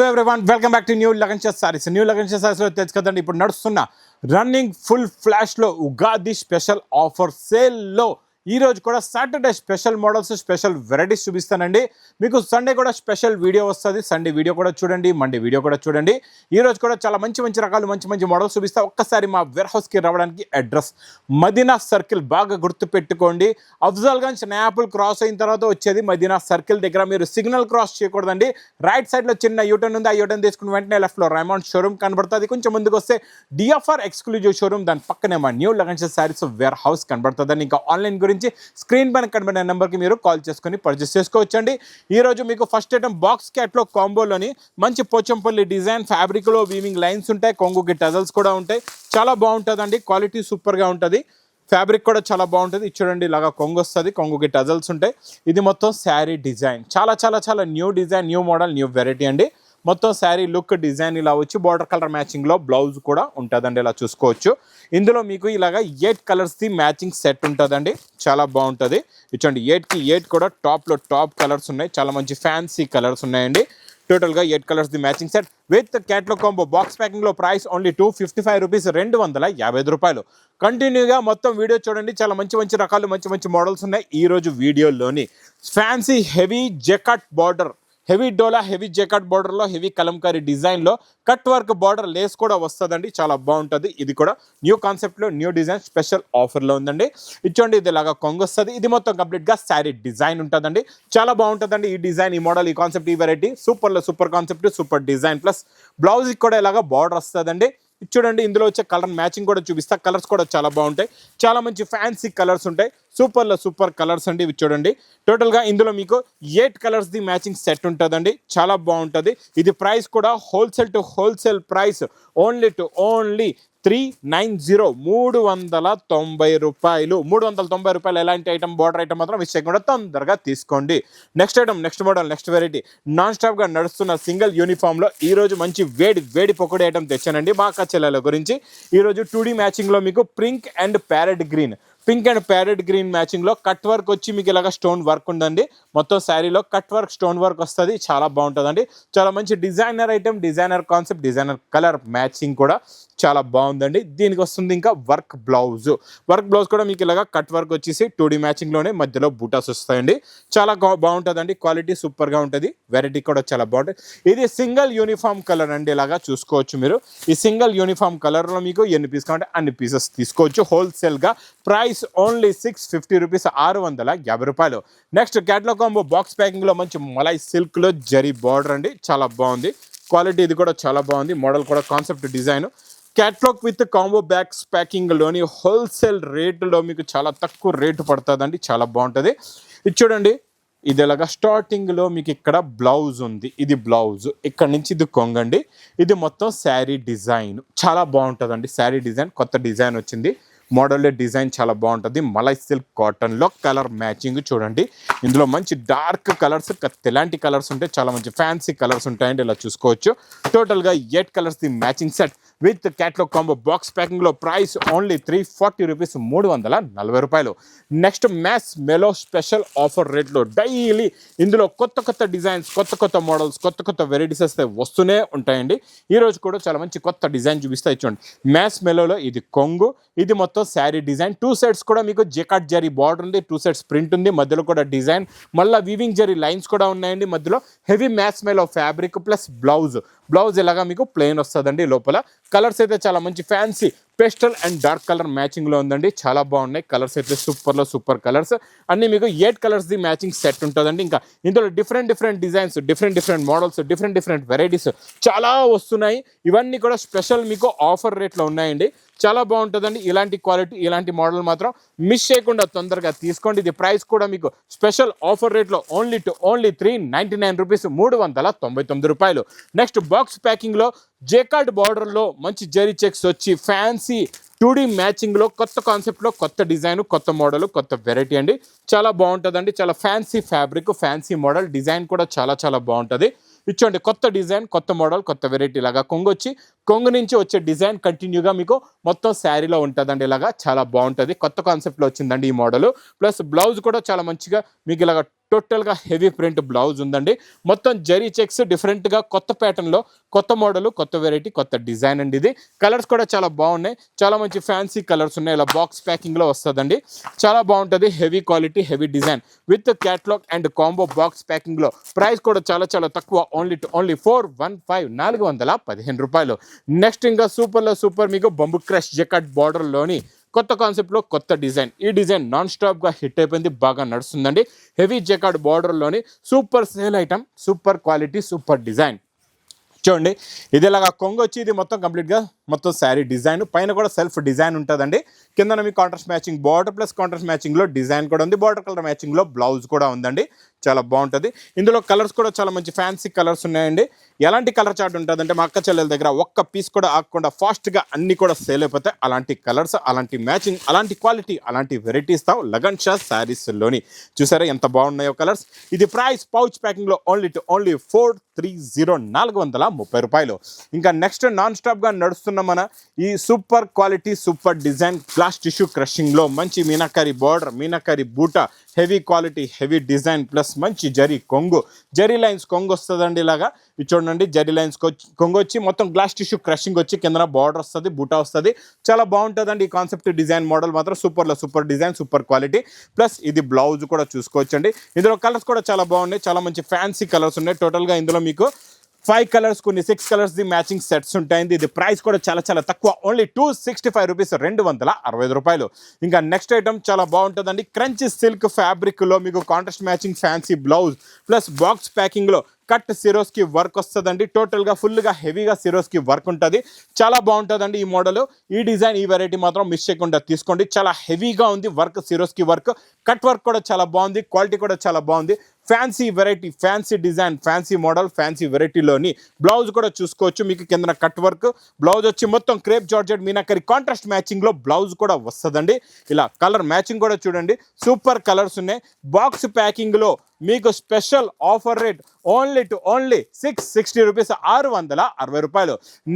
Hello everyone, welcome back to new లగన్షియా sarees. New లగన్షియా సారీస్లో తెలుసు కదండి, ఇప్పుడు నడుస్తున్న రన్నింగ్ ఫుల్ ఫ్లాష్లో ఉగాది స్పెషల్ ఆఫర్ సేల్లో ఈరోజు కూడా Saturday special models, special varieties చూపిస్తానండి. మీకు సండే కూడా స్పెషల్ వీడియో వస్తుంది. సండే వీడియో కూడా చూడండి, మండే వీడియో కూడా చూడండి. ఈరోజు కూడా చాలా మంచి మంచి రకాలు, మంచి మంచి మోడల్స్ చూపిస్తా. ఒక్కసారి మా వేర్ హౌస్కి రావడానికి అడ్రస్ మదీనా సర్కిల్, బాగా గుర్తుపెట్టుకోండి. అఫ్జల్గంజ్ నాయాపుల్ క్రాస్ అయిన తర్వాత వచ్చేది మదీనా సర్కిల్ దగ్గర. మీరు సిగ్నల్ క్రాస్ చేయకూడదండి. రైట్ సైడ్లో చిన్న యూటర్న్ ఉంది. ఆ యూటర్న్ తీసుకుని వెంటనే లెఫ్ట్లో రైమండ్ షోరూమ్ కనబడుతుంది. కొంచెం ముందుకు వస్తే డిఎఫ్ఆర్ ఎక్స్క్లూజివ్ షోరూమ్, దాని పక్కనే మా న్యూ లగన్షియా సారీస్ వేర్ హౌస్ కనబడుతుందని. ఇంకా ఆన్లైన్ గురించి స్క్రీన్ పైన కనబడిన నెంబర్కి మీరు కాల్ చేసుకొని పర్చేస్ చేసుకోవచ్చండి. ఈరోజు మీకు ఫస్ట్ ఐటమ్ బాక్స్ క్యాట్లో కాంబోలోని మంచి పోచంపల్లి డిజైన్ ఫ్యాబ్రిక్లో వీవింగ్ లైన్స్ ఉంటాయి, కొంగుకి టజల్స్ కూడా ఉంటాయి. చాలా బాగుంటుందండి, క్వాలిటీ సూపర్గా ఉంటుంది. ఫ్యాబ్రిక్ కూడా చాలా బాగుంటుంది. చూడండి, ఇలాగా కొంగు వస్తుంది, కొంగుకి టజల్స్ ఉంటాయి. ఇది మొత్తం శారీ డిజైన్, చాలా చాలా చాలా new design, new model, new variety అండి. మొత్తం శారీ లుక్ డిజైన్ ఇలా వచ్చి బార్డర్ కలర్ మ్యాచింగ్లో బ్లౌజ్ కూడా ఉంటుందండి. ఇలా చూసుకోవచ్చు. ఇందులో మీకు ఇలాగ 8 కలర్స్ది మ్యాచింగ్ సెట్ ఉంటుందండి. చాలా బాగుంటుంది. ఇచ్చండి 8కి 8 కూడా టాప్లో టాప్ కలర్స్ ఉన్నాయి. చాలా మంచి ఫ్యాన్సీ కలర్స్ ఉన్నాయండి. టోటల్గా 8 కలర్స్ది matching set with catalogue combo. Box ప్యాకింగ్లో ప్రైస్ ఓన్లీ 255 రూపీస్, 255 రూపాయలు. కంటిన్యూగా మొత్తం వీడియో చూడండి. చాలా మంచి మంచి రకాలు, మంచి మంచి మోడల్స్ ఉన్నాయి ఈరోజు వీడియోలోని. Fancy heavy jacquard border, heavy డోలా హెవీ జెకాట్ బార్డర్లో హెవీ కలంకారీ డిజైన్లో కట్ వర్క్ బార్డర్ లేస్ కూడా వస్తుందండి. చాలా బాగుంటుంది. ఇది కూడా న్యూ కాన్సెప్ట్లో న్యూ డిజైన్ స్పెషల్ ఆఫర్లో ఉందండి. ఇచ్చోండి, ఇది ఇలాగా కొంగు వస్తుంది. ఇది మొత్తం కంప్లీట్గా శారీ డిజైన్ ఉంటుందండి. చాలా బాగుంటుందండి ఈ డిజైన్, ఈ మోడల్, ఈ కాన్సెప్ట్, ఈ వెరైటీ సూపర్లో super concept, super design. Plus బ్లౌజ్కి కూడా ఇలాగా బార్డర్ వస్తుందండి. చూడండి, ఇందులో వచ్చే కలర్ మ్యాచింగ్ కూడా చూపిస్తా. కలర్స్ కూడా చాలా బాగుంటాయి. చాలా మంచి ఫ్యాన్సీ కలర్స్ ఉంటాయి. సూపర్లో సూపర్ కలర్స్ అండి ఇవి. చూడండి, టోటల్గా ఇందులో మీకు 8 కలర్స్ది మ్యాచింగ్ సెట్ ఉంటుందండి. చాలా బాగుంటుంది. ఇది ప్రైస్ కూడా wholesale to wholesale price only to only 390, 390 రూపాయలు. 390 రూపాయలు. ఎలాంటి ఐటమ్, బార్డర్ ఐటమ్ మాత్రం మిస్ చేయకుండా తొందరగా తీసుకోండి. Next item, next model, next variety non స్టాప్గా నడుస్తున్న సింగిల్ యూనిఫామ్లో ఈరోజు మంచి వేడి వేడి పకోడీ ఐటమ్ తెచ్చానండి. మా అక్క చెల్లెల గురించి. ఈరోజు 2D మ్యాచింగ్లో మీకు pink and parrot green, pink and parrot green మ్యాచింగ్లో కట్ వర్క్ వచ్చి మీకు ఇలాగ స్టోన్ వర్క్ ఉందండి. మొత్తం శారీలో కట్ వర్క్, స్టోన్ వర్క్ వస్తుంది. చాలా బాగుంటుందండి. చాలా మంచి designer item, designer concept, designer colour matching కూడా చాలా బాగుందండి. దీనికి వస్తుంది ఇంకా వర్క్ బ్లౌజ్. వర్క్ బ్లౌజ్ కూడా మీకు ఇలాగ కట్ వర్క్ వచ్చేసి 2D మ్యాచింగ్లోనే మధ్యలో బూటాస్ వస్తాయండి. చాలా బాగుంటుందండి. క్వాలిటీ సూపర్గా ఉంటుంది. వెరైటీ కూడా చాలా బాగుంటుంది. ఇది సింగిల్ యూనిఫామ్ కలర్ అండి. ఇలాగా చూసుకోవచ్చు మీరు. ఈ సింగిల్ యూనిఫామ్ కలర్లో మీకు ఎన్ని పీస్ కావాలంటే అన్ని పీసెస్ తీసుకోవచ్చు. హోల్సేల్గా ప్రైస్ ఓన్లీ 650 రూపీస్, 650 రూపాయలు. నెక్స్ట్ క్యాట్లాగ్ కాంబో బాక్స్ ప్యాకింగ్లో మంచి మలై సిల్క్లో జరీ బార్డర్ అండి. చాలా బాగుంది. క్వాలిటీ ఇది కూడా చాలా బాగుంది. మోడల్ కూడా concept design. Catalogue with combo bags ప్యాకింగ్లోని హోల్సేల్ రేటులో మీకు చాలా తక్కువ రేటు పడుతుందండి. చాలా బాగుంటుంది. ఇది చూడండి, ఇది ఎలాగా స్టార్టింగ్లో మీకు ఇక్కడ బ్లౌజ్ ఉంది. ఇది బ్లౌజ్, ఇక్కడ నుంచి ఇది కొంగండి. ఇది మొత్తం శారీ డిజైన్. చాలా బాగుంటుందండి. శారీ డిజైన్ కొత్త డిజైన్ వచ్చింది. మోడల్ డిజైన్ చాలా బాగుంటుంది. మలై సిల్క్ కాటన్లో కలర్ మ్యాచింగ్ చూడండి. ఇందులో మంచి డార్క్ కలర్స్, ఎలాంటి కలర్స్ ఉంటాయి, చాలా మంచి ఫ్యాన్సీ కలర్స్ ఉంటాయండి. ఇలా చూసుకోవచ్చు. టోటల్గా 8 కలర్స్ది matching set with catalogue combo box ప్యాకింగ్లో ప్రైస్ ఓన్లీ 340 రూపీస్, 340 రూపాయలు. నెక్స్ట్ మ్యాస్ మెలో స్పెషల్ ఆఫర్ రేట్లో డైలీ ఇందులో కొత్త కొత్త డిజైన్స్, కొత్త కొత్త మోడల్స్, కొత్త కొత్త వెరైటీస్ వస్తే వస్తూనే ఉంటాయండి. ఈరోజు కూడా చాలా మంచి కొత్త డిజైన్ చూపిస్తాయి. చూడండి, మ్యాస్ మెలోలో ఇది కొంగు, ఇది మొత్తం శారీ డిజైన్. 2 సైడ్స్ కూడా మీకు జెకాట్ జరీ బార్డర్ ఉంది. 2 సైడ్స్ ప్రింట్ ఉంది. మధ్యలో కూడా డిజైన్, మళ్ళీ వీవింగ్ జరీ లైన్స్ కూడా ఉన్నాయండి. మధ్యలో హెవీ మ్యాస్ మెలో ఫ్యాబ్రిక్ ప్లస్ బ్లౌజ్. బ్లౌజ్ ఇలాగా మీకు ప్లెయిన్ వస్తుందండి. లోపల కలర్స్ అయితే చాలా మంచి fancy pastel and dark colour మ్యాచింగ్లో ఉందండి. చాలా బాగున్నాయి కలర్స్ అయితే. సూపర్లో సూపర్ కలర్స్ అన్నీ మీకు 8 కలర్స్ది మ్యాచింగ్ సెట్ ఉంటుందండి. ఇంకా ఇందులో different different designs, different different models, different different varieties చాలా వస్తున్నాయి. ఇవన్నీ కూడా స్పెషల్ మీకు ఆఫర్ రేట్లో ఉన్నాయండి. చాలా బాగుంటుందండి. ఇలాంటి క్వాలిటీ, ఇలాంటి మోడల్ మాత్రం మిస్ చేయకుండా తొందరగా తీసుకోండి. ఇది ప్రైస్ కూడా మీకు స్పెషల్ ఆఫర్ రేట్లో ఓన్లీ టు ఓన్లీ 399 రూపీస్, 399 రూపాయలు. నెక్స్ట్ బాక్స్ ప్యాకింగ్లో జేకార్డ్ బార్డర్లో మంచి జరీ చెక్స్ వచ్చి ఫ్యాన్సీ 2D మ్యాచింగ్లో కొత్త కాన్సెప్ట్లో కొత్త డిజైన్, కొత్త మోడల్, కొత్త వెరైటీ అండి. చాలా బాగుంటుందండి. చాలా fancy fabric, fancy model, design కూడా చాలా చాలా బాగుంటుంది. ఇచ్చోండి, కొత్త డిజైన్, కొత్త మోడల్, కొత్త వెరైటీ. ఇలాగా కొంగు వచ్చి, కొంగు నుంచి వచ్చే డిజైన్ కంటిన్యూగా మీకు మొత్తం శారీలో ఉంటుందండి. ఇలాగా చాలా బాగుంటుంది. కొత్త కాన్సెప్ట్లో వచ్చిందండి ఈ మోడల్. ప్లస్ బ్లౌజ్ కూడా చాలా మంచిగా మీకు ఇలాగ టోటల్గా హెవీ ప్రింట్ బ్లౌజ్ ఉందండి. మొత్తం జరీ చెక్స్ డిఫరెంట్గా కొత్త ప్యాటర్న్లో కొత్త మోడల్ కొత్త వెరైటీ కొత్త డిజైన్ అండి. ఇది కలర్స్ కూడా చాలా బాగున్నాయి, చాలా మంచి ఫ్యాన్సీ కలర్స్ ఉన్నాయి. ఇలా బాక్స్ ప్యాకింగ్లో వస్తుందండి, చాలా బాగుంటుంది. Heavy quality heavy design with catalogue and combo box ప్యాకింగ్లో. ప్రైస్ కూడా చాలా చాలా తక్కువ, ఓన్లీ 415 415 రూపాయలు. నెక్స్ట్ ఇంకా సూపర్లో సూపర్ మీకు బంబు క్రష్ జకాట్ బార్డర్లోని కొత్త కాన్సెప్ట్లో కొత్త డిజైన్. ఈ డిజైన్ నాన్ స్టాప్గా హిట్ అయిపోయింది, బాగా నడుస్తుందండి. హెవీ జకాట్ బార్డర్లోని super sale item, super quality super design. చూడండి ఇది ఇలాగా కొంగు వచ్చి ఇది మొత్తం కంప్లీట్గా మొత్తం శారీ డిజైన్ పైన కూడా సెల్ఫ్ డిజైన్ ఉంటుందండి. కింద మీకు contrast matching border plus contrast మ్యాచింగ్లో డిజైన్ కూడా ఉంది. బార్డర్ కలర్ మ్యాచింగ్లో బ్లౌజ్ కూడా ఉందండి, చాలా బాగుంటుంది. ఇందులో కలర్స్ కూడా చాలా మంచి ఫ్యాన్సీ కలర్స్ ఉన్నాయండి. ఎలాంటి కలర్ చార్ట్ ఉంటుందంటే మా అక్క చెల్లెల దగ్గర ఒక్క పీస్ కూడా ఆగకుండా ఫాస్ట్గా అన్ని కూడా సేల్ అయిపోతాయి. అలాంటి కలర్స్, అలాంటి మ్యాచింగ్, అలాంటి క్వాలిటీ, అలాంటి వెరైటీస్ తావు లగన్ షా శారీస్లోని. చూసారా ఎంత బాగున్నాయో కలర్స్. ఇది ప్రైస్ పౌచ్ ప్యాకింగ్లో ఓన్లీ 430 430 రూపాయలు. ఇంకా నెక్స్ట్ నాన్ స్టాప్గా నడుస్తున్న మన ఈ super quality super design glass tissue క్రషింగ్లో మంచి మీనాకారి బార్డర్, మీనాకారి బూట, heavy quality heavy design plus మంచి జరీ కొంగు, జరీ లైన్స్ కొంగు వస్తుందండి. ఇలాగా ఇది చూడండి, జరీ లైన్స్ కొంగు వచ్చి మొత్తం గ్లాస్ టిష్యూ క్రషింగ్ వచ్చి కింద బార్డర్ వస్తుంది, బూటా వస్తుంది. చాలా బాగుంటుందండి ఈ కాన్సెప్ట్. డిజైన్ మోడల్ మాత్రం సూపర్లో super design super quality. Plus ఇది బ్లౌజ్ కూడా చూసుకోవచ్చండి. ఇందులో కలర్స్ కూడా చాలా బాగున్నాయి, చాలా మంచి ఫ్యాన్సీ కలర్స్ ఉన్నాయి. టోటల్గా ఇందులో మీకు 5 కలర్స్, కొన్ని 6 కలర్స్ ది మ్యాచింగ్ సెట్స్ ఉంటాయండి. ఇది ప్రైస్ కూడా చాలా చాలా తక్కువ, ఓన్లీ 265 రూపీస్, 265 రూపాయలు. ఇంకా నెక్స్ట్ ఐటమ్ చాలా బాగుంటుందండి. క్రంచ్ సిల్క్ ఫ్యాబ్రిక్లో మీకు contrast matching fancy blouse plus box ప్యాకింగ్లో కట్ సిరోస్కి వర్క్ వస్తుందండి. టోటల్గా ఫుల్గా హెవీగా సిరోస్కి వర్క్ ఉంటుంది, చాలా బాగుంటుందండి ఈ మోడల్. ఈ డిజైన్ ఈ వెరైటీ మాత్రం మిస్ చేయకుండా తీసుకోండి. చాలా హెవీగా ఉంది work, Swarovski work, cut work కూడా చాలా బాగుంది, క్వాలిటీ కూడా చాలా బాగుంది. Fancy variety, fancy design, fancy model, fancy వెరైటీలోని బ్లౌజ్ కూడా చూసుకోవచ్చు. మీకు కింద కట్ వర్క్, బ్లౌజ్ వచ్చి మొత్తం క్రేప్ జార్జెట్ మీనాకరి కాంట్రాస్ట్ మ్యాచింగ్లో బ్లౌజ్ కూడా వస్తుందండి. ఇలా కలర్ మ్యాచింగ్ కూడా చూడండి, సూపర్ కలర్స్ ఉన్నాయి. బాక్స్ ప్యాకింగ్లో మీకు special offer rate only 660 rupees, 660 రూపాయలు.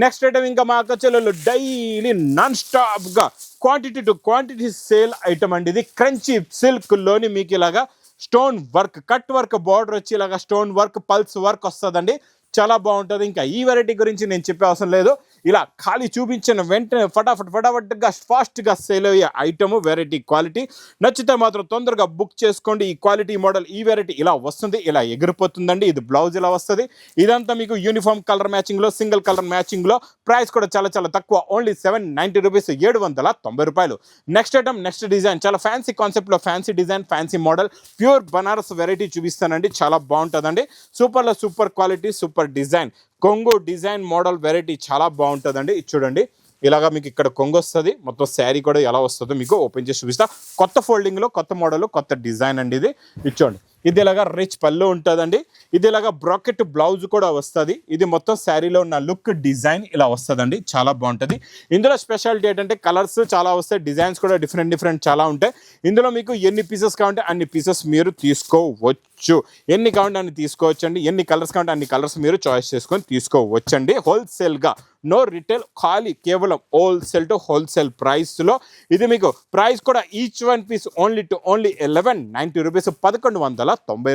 నెక్స్ట్ ఐటమ్ ఇంకా మా అక్క చెల్లెలు డైలీ నాన్ స్టాప్గా quantity to quantity sale item అండి. ఇది క్రంచీ సిల్క్లోని మీకు ఇలాగా stone work, cut work, border వచ్చి ఇలాగా స్టోన్ వర్క్, పల్స్ వర్క్ వస్తుందండి, చాలా బాగుంటుంది. ఇంకా ఈ వెరైటీ గురించి నేను చెప్పే అవసరం లేదు, ఇలా ఖాళీ చూపించిన వెంటనే ఫటాఫట్గా ఫాస్ట్గా సేల్ అయ్యే ఐటమ్, వెరైటీ, క్వాలిటీ. నచ్చితే మాత్రం తొందరగా బుక్ చేసుకోండి. ఈ క్వాలిటీ మోడల్ ఈ వెరైటీ ఇలా వస్తుంది, ఇలా ఎగిరిపోతుందండి. ఇది బ్లౌజ్ ఇలా వస్తుంది. ఇదంతా మీకు యూనిఫామ్ కలర్ మ్యాచింగ్లో, సింగిల్ కలర్ మ్యాచింగ్లో. ప్రైస్ కూడా చాలా చాలా తక్కువ, ఓన్లీ 790 రూపీస్, 790 రూపాయలు. నెక్స్ట్ ఐటమ్, నెక్స్ట్ డిజైన్, చాలా ఫ్యాన్సీ కాన్సెప్ట్లో fancy design, fancy model, pure Banaras variety చూపిస్తానండి. చాలా బాగుంటుందండి, సూపర్లో సూపర్ క్వాలిటీ సూపర్ డిజైన్ కొంగు డిజైన్ మోడల్ వెరైటీ చాలా బాగుంటుందండి. ఇది చూడండి, ఇలాగా మీకు ఇక్కడ కొంగు వస్తుంది, మొత్తం శారీ కూడా ఎలా వస్తుందో మీకు ఓపెన్ చేసి చూపిస్తా. కొత్త ఫోల్డింగ్లో కొత్త మోడల్ కొత్త డిజైన్ అండి. ఇది చూడండి, ఇది ఇలాగా రిచ్ పళ్ళు ఉంటుందండి. ఇది ఇలాగా బ్రాకెట్ బ్లౌజ్ కూడా వస్తుంది. ఇది మొత్తం శారీలో ఉన్న లుక్ డిజైన్ ఇలా వస్తుందండి, చాలా బాగుంటుంది. ఇందులో స్పెషాలిటీ ఏంటంటే కలర్స్ చాలా వస్తాయి, డిజైన్స్ కూడా డిఫరెంట్ చాలా ఉంటాయి. ఇందులో మీకు ఎన్ని పీసెస్ కావాలంటే అన్ని పీసెస్ మీరు తీసుకోవచ్చు, ఎన్ని కావాలంటే అన్ని తీసుకోవచ్చండి. ఎన్ని కలర్స్ కావాలంటే అన్ని కలర్స్ మీరు చాయిస్ చేసుకొని తీసుకోవచ్చండి. హోల్సేల్గా, నో రిటైల్, ఖాళీ కేవలం హోల్సేల్ టు హోల్సేల్ ప్రైస్లో. ఇది మీకు ప్రైస్ కూడా each one piece only 1190 rupees, 1190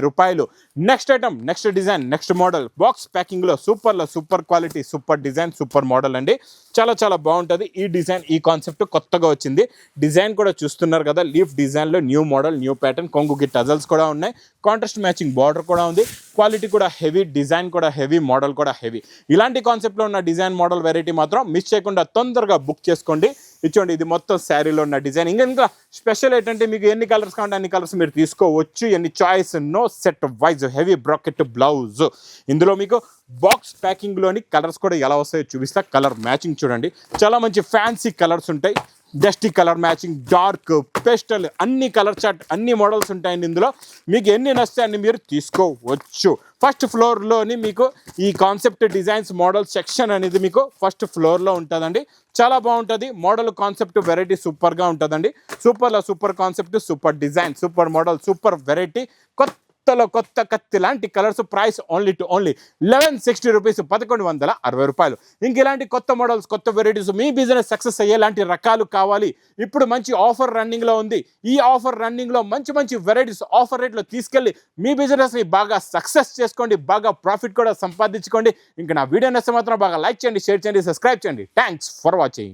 రూపాయలు. Next item, next design, next model, box ప్యాకింగ్లో సూపర్లో super quality super design super model అండి. చాలా బాగుంటుంది ఈ డిజైన్. ఈ కాన్సెప్ట్ కొత్తగా వచ్చింది. డిజైన్ కూడా చూస్తున్నారు కదా, లీఫ్ డిజైన్లో న్యూ మోడల్, న్యూ ప్యాటర్న్, కొంగుకి టజల్స్ కూడా ఉన్నాయి, కాంట్రాస్ట్ మ్యాచింగ్ బార్డర్ కూడా ఉంది, క్వాలిటీ కూడా హెవీ, డిజైన్ కూడా హెవీ, మోడల్ కూడా హెవీ. ఇలాంటి కాన్సెప్ట్లో ఉన్న డిజైన్ మోడల్ వెరైటీ మాత్రం మిస్ చేయకుండా తొందరగా బుక్ చేసుకోండి. ఇచ్చోండి, ఇది మొత్తం శారీలో ఉన్న డిజైన్. ఇంకా స్పెషల్ ఏంటంటే మీకు ఎన్ని కలర్స్ కావాలంటే అన్ని కలర్స్ మీరు తీసుకోవచ్చు, ఎన్ని choice, no set wise, heavy bracket blouse. ఇందులో మీకు బాక్స్ ప్యాకింగ్లోని కలర్స్ కూడా ఎలా వస్తాయో చూపిస్తా. కలర్ మ్యాచింగ్ చూడండి, చాలా మంచి ఫ్యాన్సీ కలర్స్ ఉంటాయి. Dusty colour matching, dark, pastel, అన్ని కలర్ చార్ట్, అన్ని మోడల్స్ ఉంటాయండి. ఇందులో మీకు ఎన్ని నచ్చితే అన్ని మీరు తీసుకోవచ్చు. ఫస్ట్ ఫ్లోర్లోని మీకు ఈ కాన్సెప్ట్ డిజైన్స్ మోడల్ సెక్షన్ అనేది మీకు ఫస్ట్ ఫ్లోర్లో ఉంటుందండి. చాలా బాగుంటుంది మోడల్, కాన్సెప్ట్, వెరైటీ సూపర్గా ఉంటుందండి. సూపర్లో super concept, super design, super model, super variety, కొత్త కొత్తలో కొత్త కత్తి లాంటి colours, price only to only 1160 rupees, 1160 రూపాయలు. ఇంక ఇలాంటి కొత్త మోడల్స్, కొత్త వెరైటీస్, మీ బిజినెస్ సక్సెస్ అయ్యేలాంటి రకాలు కావాలి, ఇప్పుడు మంచి ఆఫర్ రన్నింగ్లో ఉంది. ఈ ఆఫర్ రన్నింగ్లో మంచి మంచి వెరైటీస్ ఆఫర్ రేట్లో తీసుకెళ్ళి మీ బిజినెస్ని బాగా సక్సెస్ చేసుకోండి, బాగా ప్రాఫిట్ కూడా సంపాదించుకోండి. ఇంకా నా వీడియో నచ్చితే మాత్రం బాగా లైక్ చేయండి, షేర్ చేయండి, సబ్స్క్రైబ్ చేయండి. Thanks for watching.